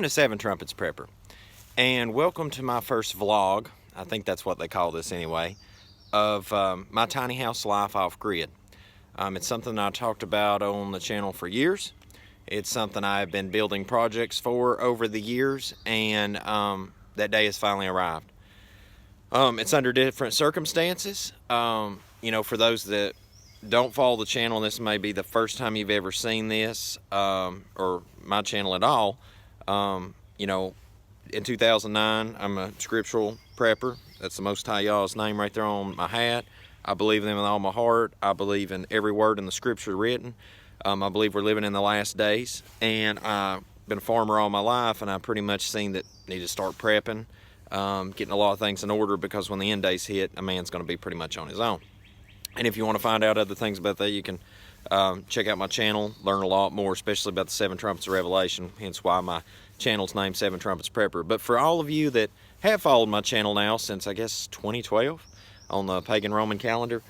Welcome to Seven Trumpets Prepper, and welcome to my first vlog, I think that's what they call this anyway, of my tiny house life off-grid. It's something I talked about on the channel for years. It's something I've been building projects for over the years, and that day has finally arrived. It's under different circumstances. You know, for those that don't follow the channel, this may be the first time you've ever seen this, or my channel at all. You know, in 2009, I'm a scriptural prepper. That's the Most High Yah's name right there on my hat. I believe in them with all my heart. I believe in every word in the scripture written. I believe we're living in the last days. And I've been a farmer all my life, and I pretty much seen that I need to start prepping, getting a lot of things in order, because when the end days hit, a man's going to be pretty much on his own. And if you want to find out other things about that, you can check out my channel, learn a lot more, especially about the Seven Trumpets of Revelation, hence why my channel's named Seven Trumpets Prepper. But for all of you that have followed my channel now since, I guess, 2012 on the pagan Roman calendar,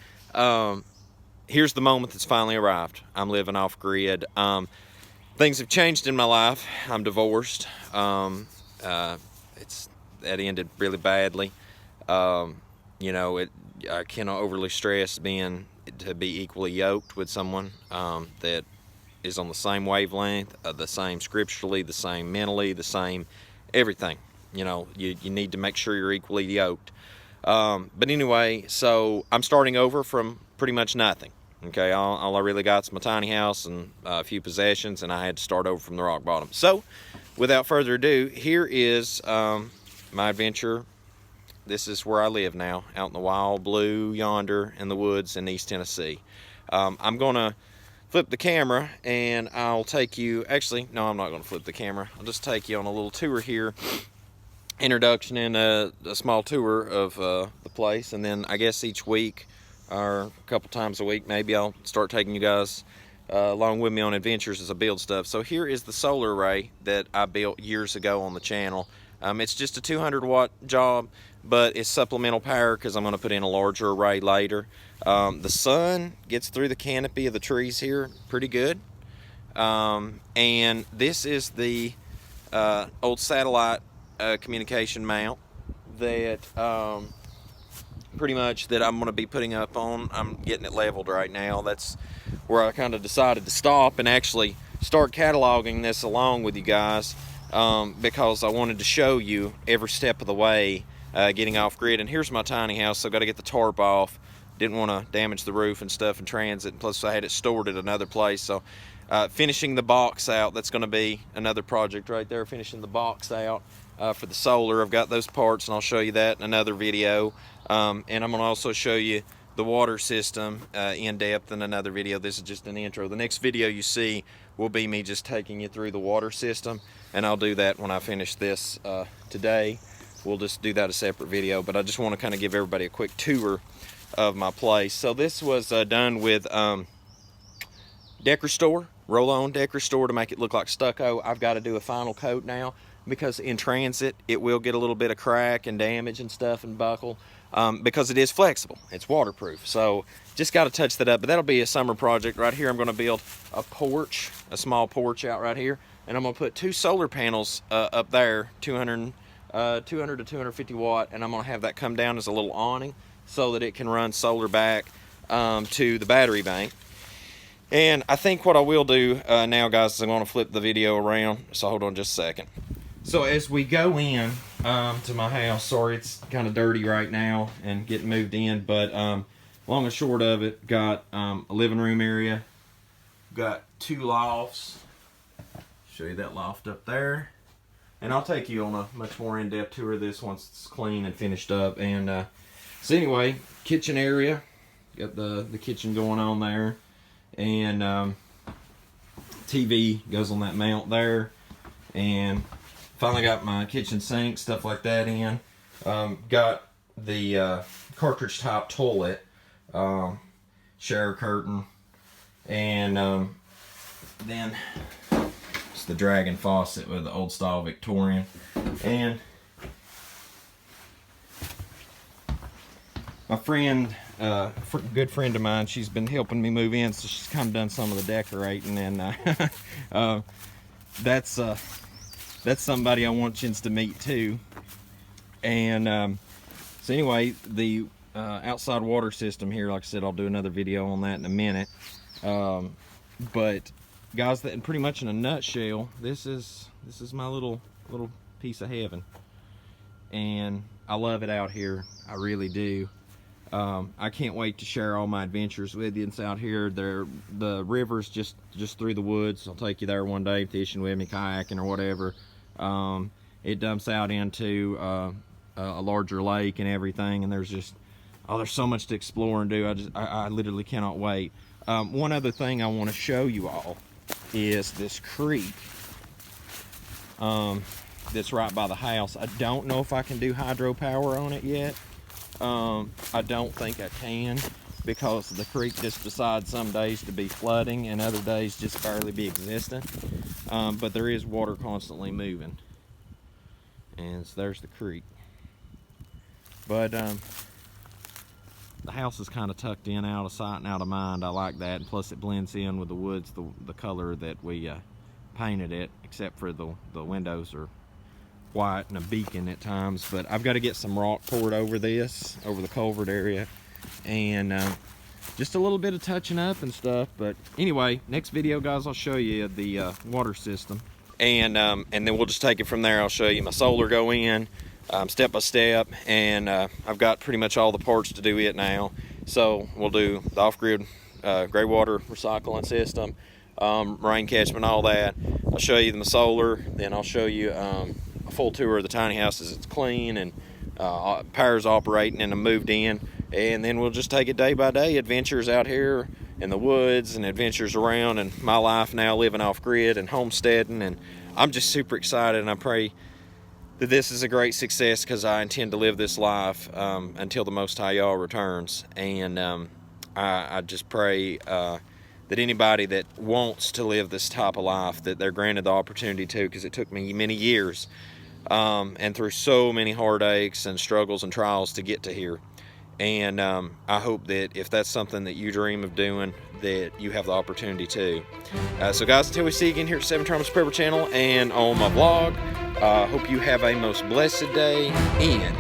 here's the moment that's finally arrived. I'm living off-grid. Things have changed in my life. I'm divorced. That ended really badly. You know, I cannot overly stress being to be equally yoked with someone that is on the same wavelength, the same scripturally, the same mentally, the same everything. You know, you need to make sure you're equally yoked. But anyway, so I'm starting over from pretty much nothing. Okay, all I really got is my tiny house and a few possessions, and I had to start over from the rock bottom. So, without further ado, here is my adventure. This is where I live now, out in the wild blue yonder in the woods in East Tennessee. I'm going to flip the camera, and I'll take you, actually, no, I'm not going to flip the camera. I'll just take you on a little tour here, introduction and a small tour of the place, and then I guess each week, or a couple times a week, maybe I'll start taking you guys along with me on adventures as I build stuff. So here is the solar array that I built years ago on the channel. It's just a 200 watt job, but it's supplemental power because I'm going to put in a larger array later. The sun gets through the canopy of the trees here pretty good. And this is the old satellite communication mount that pretty much that I'm going to be putting up on. I'm getting it leveled right now. That's where I kind of decided to stop and actually start cataloging this along with you guys. Because I wanted to show you every step of the way getting off grid. And here's my tiny house, so I've got to get the tarp off. Didn't want to damage the roof and stuff in transit, and plus I had it stored at another place. So finishing the box out, that's going to be another project right there, finishing the box out for the solar. I've got those parts, and I'll show you that in another video. And I'm going to also show you the water system in depth in another video. This is just an intro. The next video you see will be me just taking you through the water system, and I'll do that when I finish this today. We'll just do that a separate video, but I just want to kind of give everybody a quick tour of my place. So this was done with Deck Restore, roll-on Deck Restore to make it look like stucco. I've got to do a final coat now because in transit it will get a little bit of crack and damage and stuff and buckle. Because it is flexible, it's waterproof, so just got to touch that up. But that'll be a summer project. Right here I'm going to build a porch, a small porch out right here, and I'm going to put two solar panels up there, 200 to 250 watt, and I'm going to have that come down as a little awning so that it can run solar back to the battery bank. And I think what I will do now, guys, is I'm going to flip the video around, so hold on just a second. So as we go in to my house, sorry it's kind of dirty right now and getting moved in, but long and short of it, got a living room area, got two lofts. Show you that loft up there, and I'll take you on a much more in-depth tour of this once it's clean and finished up. And so anyway, kitchen area, got the kitchen going on there, and TV goes on that mount there, and finally got my kitchen sink, stuff like that in. Got the cartridge top toilet, shower curtain, and then it's the dragon faucet with the old style Victorian. And my friend, good friend of mine, she's been helping me move in, so she's kind of done some of the decorating, and that's that's somebody I want you to meet too. And so anyway, the outside water system here, like I said, I'll do another video on that in a minute. But guys, that pretty much in a nutshell, this is my little piece of heaven, and I love it out here. I really do. I can't wait to share all my adventures with you. It's out here. The river's just through the woods. I'll take you there one day fishing with me, kayaking or whatever. It dumps out into a larger lake and everything, and there's so much to explore and do. I literally cannot wait. One other thing I want to show you all is this creek that's right by the house. I don't know if I can do hydropower on it yet. I don't think I can, because the creek just decides some days to be flooding and other days just barely be existent. But there is water constantly moving, and so there's the creek. But the house is kind of tucked in, out of sight and out of mind. I like that, and plus it blends in with the woods, the color that we painted it, except for the windows are white and a beacon at times. But I've got to get some rock poured over this, over the culvert area, and just a little bit of touching up and stuff. But anyway, next video, guys, I'll show you the water system, and then we'll just take it from there. I'll show you my solar go in step by step, and I've got pretty much all the parts to do it now. So we'll do the off-grid gray water recycling system, rain catchment, all that. I'll show you the solar, then I'll show you a full tour of the tiny house as it's clean and power's operating and I'm moved in, and then we'll just take it day by day, adventures out here in the woods and adventures around, and my life now living off grid and homesteading. And I'm just super excited, and I pray that this is a great success, because I intend to live this life until the Most High Yah returns. And I just pray that anybody that wants to live this type of life, that they're granted the opportunity to, because it took me many years and through so many heartaches and struggles and trials to get to here. And I hope that if that's something that you dream of doing, that you have the opportunity to. So guys, until we see you again here at 7 Trumpets Prepper Channel and on my vlog, hope you have a most blessed day, and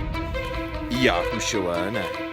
Yahushua.